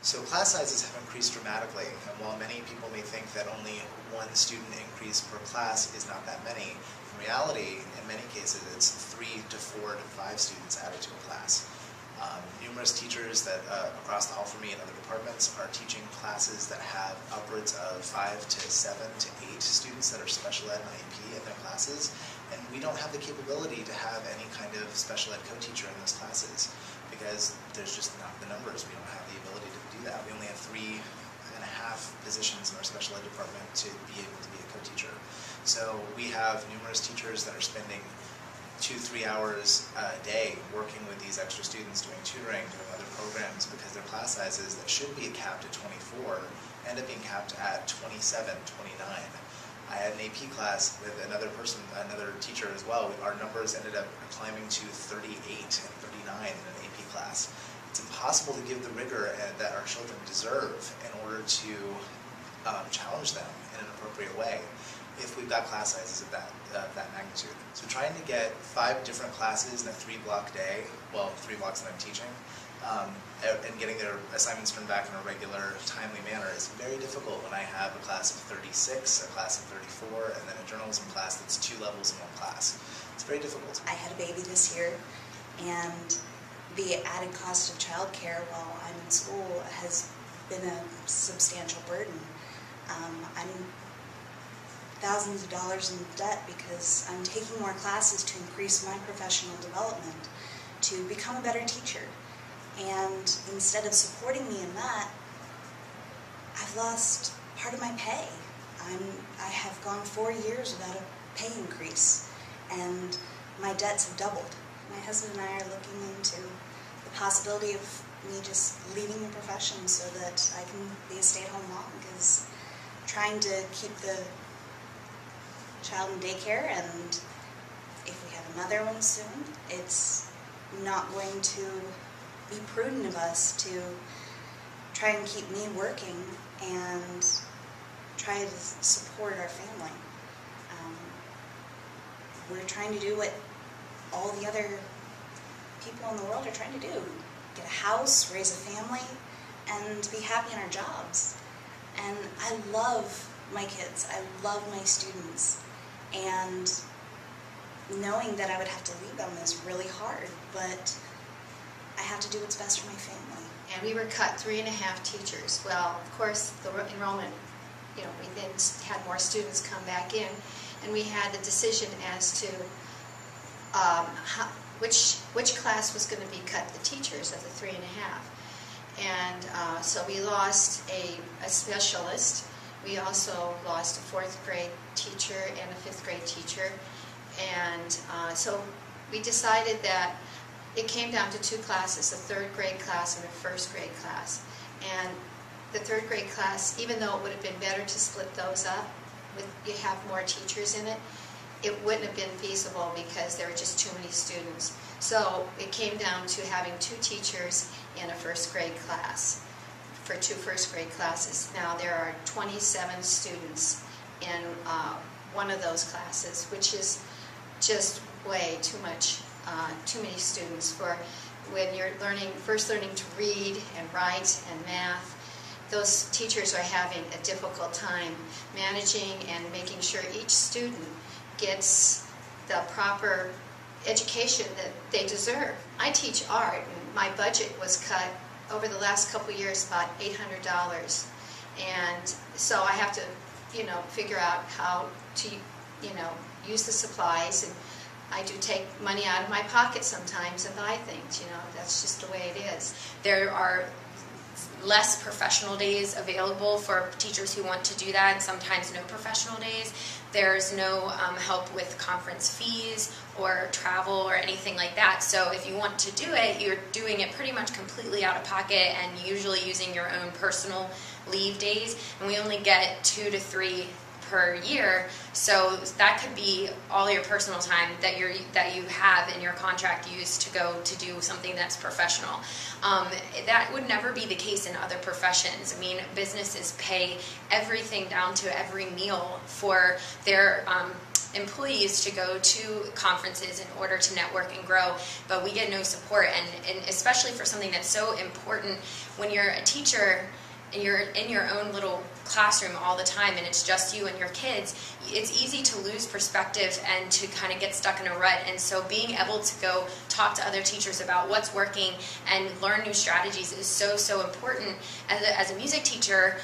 So class sizes have increased dramatically, and while many people may think that only one student increase per class is not that many, in reality, in many cases, it's 3 to 4 to 5 students added to a class. Numerous teachers that across the hall from me in other departments are teaching classes that have upwards of 5 to 7 to 8 students that are special ed and IEP in their classes, and we don't have the capability to have any kind of special ed co-teacher in those classes because there's just not the numbers. We don't have the ability to do that. We only have 3.5 positions in our special ed department to be able to be a co-teacher. So we have numerous teachers that are spending 2-3 hours a day working with these extra students, doing tutoring, doing other programs, because their class sizes that should be capped at 24 end up being capped at 27, 29. I had an AP class with another teacher as well. Our numbers ended up climbing to 38 and 39 in an AP class. It's impossible to give the rigor that our children deserve in order to challenge them in an appropriate way if we've got class sizes of that magnitude. So trying to get 5 different classes in a 3-block day, well, 3 blocks that I'm teaching, and getting their assignments turned back in a regular, timely manner is very difficult when I have a class of 36, a class of 34, and then a journalism class that's 2 levels in one class. It's very difficult. I had a baby this year, and the added cost of childcare while I'm in school has been a substantial burden. I'm thousands of dollars in debt because I'm taking more classes to increase my professional development, to become a better teacher. And instead of supporting me in that, I've lost part of my pay. I have gone 4 years without a pay increase, and my debts have doubled. My husband and I are looking into the possibility of me just leaving the profession so that I can be a stay-at-home mom, because trying to keep the child in daycare, and if we have another one soon, it's not going to be prudent of us to try and keep me working and try to support our family. We're trying to do what all the other people in the world are trying to do. Get a house, raise a family, and be happy in our jobs. And I love my kids. I love my students. And knowing that I would have to leave them is really hard, but I have to do what's best for my family. And we were cut 3.5 teachers. Well, of course, the enrollment, we then had more students come back in, and we had a decision as to which class was going to be cut, the teachers of the 3.5. And so we lost a specialist. We also lost a 4th grade teacher and a 5th grade teacher. And so we decided that it came down to 2 classes, a 3rd grade class and a 1st grade class. And the 3rd grade class, even though it would have been better to split those up, you have more teachers in it, it wouldn't have been feasible because there were just too many students. So it came down to having 2 teachers in a 1st grade class for 2 1st grade classes. Now there are 27 students in one of those classes, which is just way too much, too many students for when you're first learning to read and write and math. Those teachers are having a difficult time managing and making sure each student gets the proper education that they deserve. I teach art, and my budget was cut over the last couple of years about $800, and so I have to, figure out how to, use the supplies, and I do take money out of my pocket sometimes and buy things. That's just the way it is. There are less professional days available for teachers who want to do that, and sometimes no professional days. There's no help with conference fees or travel or anything like that. So if you want to do it, you're doing it pretty much completely out of pocket and usually using your own personal leave days. And we only get 2 to 3 per year, so that could be all your personal time that you have in your contract used to go to do something that's professional. That would never be the case in other professions. I mean, businesses pay everything down to every meal for their employees to go to conferences in order to network and grow, but we get no support, and especially for something that's so important when you're a teacher and you're in your own little classroom all the time and it's just you and your kids, it's easy to lose perspective and to kind of get stuck in a rut. And so being able to go talk to other teachers about what's working and learn new strategies is so important. As a music teacher,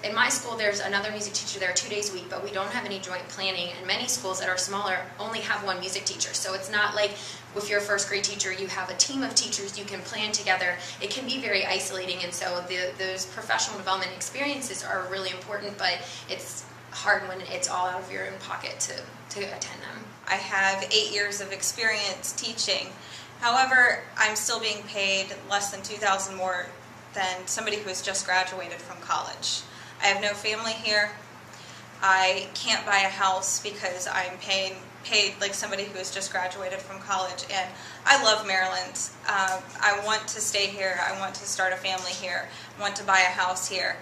in my school there's another music teacher there 2 days a week, but we don't have any joint planning, and many schools that are smaller only have one music teacher. So it's not like with your first grade teacher you have a team of teachers you can plan together. It can be very isolating, and so those professional development experiences are really important, but it's hard when it's all out of your own pocket to attend them. I have 8 years of experience teaching. However, I'm still being paid less than $2,000 more than somebody who has just graduated from college. I have no family here. I can't buy a house because I'm paid like somebody who has just graduated from college, and I love Maryland. I want to stay here. I want to start a family here. I want to buy a house here.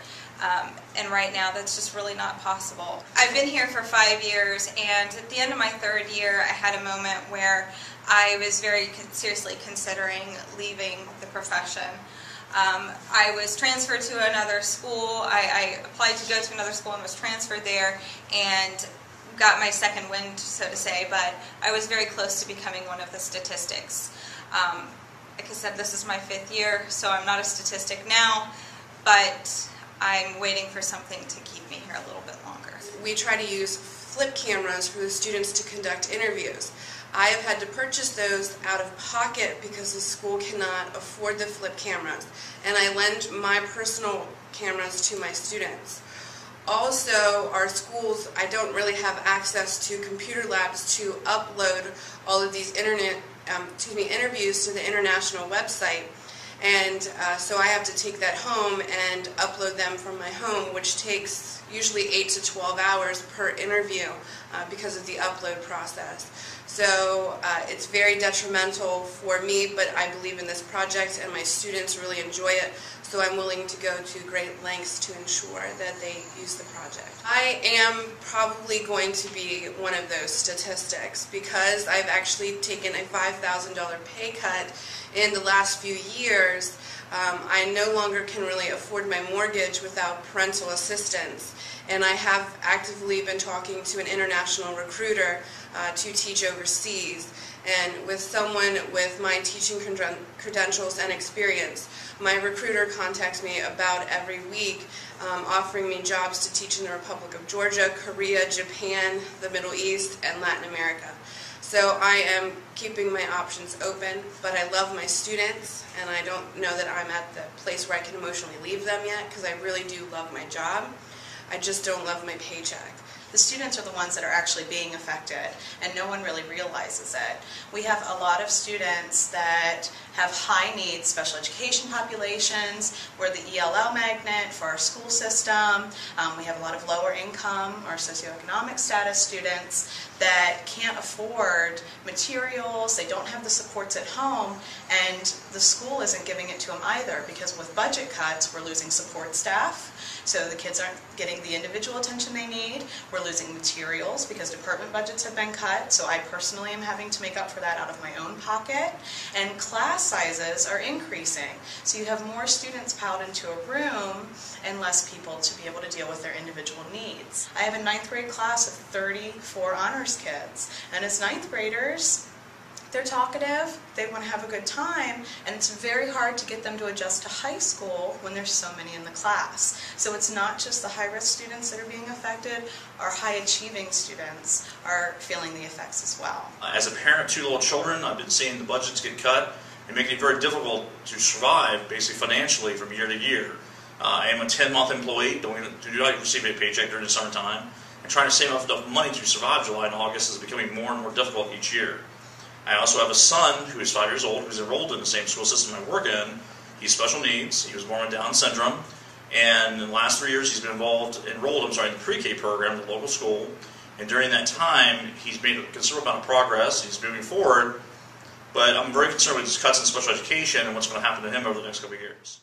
And right now that's just really not possible. I've been here for 5 years, and at the end of my 3rd year I had a moment where I was very seriously considering leaving the profession. I was transferred to another school. I applied to go to another school and was transferred there and got my second wind, so to say, but I was very close to becoming one of the statistics. Like I said, this is my 5th year, so I'm not a statistic now, but I'm waiting for something to keep me here a little bit longer. We try to use flip cameras for the students to conduct interviews. I have had to purchase those out of pocket because the school cannot afford the flip cameras, and I lend my personal cameras to my students. Also, our schools, I don't really have access to computer labs to upload all of these interviews to the international website, and so I have to take that home and upload them from my home, which takes usually 8 to 12 hours per interview because of the upload process. So it's very detrimental for me, but I believe in this project and my students really enjoy it, so I'm willing to go to great lengths to ensure that they use the project. I am probably going to be one of those statistics because I've actually taken a $5,000 pay cut in the last few years. I no longer can really afford my mortgage without parental assistance, and I have actively been talking to an international recruiter to teach overseas. And with someone with my teaching credentials and experience, my recruiter contacts me about every week, offering me jobs to teach in the Republic of Georgia, Korea, Japan, the Middle East, and Latin America. So I am keeping my options open, but I love my students, and I don't know that I'm at the place where I can emotionally leave them yet, because I really do love my job. I just don't love my paycheck. The students are the ones that are actually being affected, and no one really realizes it. We have a lot of students that have high needs special education populations. We're the ELL magnet for our school system. We have a lot of lower income or socioeconomic status students that can't afford materials, they don't have the supports at home, and the school isn't giving it to them either, because with budget cuts we're losing support staff, so the kids aren't getting the individual attention they need. We're losing materials because department budgets have been cut, so I personally am having to make up for that out of my own pocket. And class sizes are increasing, so you have more students piled into a room and less people to be able to deal with their individual needs. I have a 9th grade class of 34 honors kids, and as 9th graders, they're talkative, they want to have a good time, and it's very hard to get them to adjust to high school when there's so many in the class. So it's not just the high-risk students that are being affected, our high-achieving students are feeling the effects as well. As a parent of 2 little children, I've been seeing the budgets get cut and making it very difficult to survive, basically financially, from year to year. I am a 10-month employee, do not receive a paycheck during the summertime, and trying to save enough money to survive July and August is becoming more and more difficult each year. I also have a son who is 5 years old, who's enrolled in the same school system I work in. He's special needs. He was born with Down syndrome, and in the last 3 years he's been enrolled in the pre-K program at the local school. And during that time, he's made a considerable amount of progress. He's moving forward, but I'm very concerned with these cuts in special education and what's going to happen to him over the next couple of years.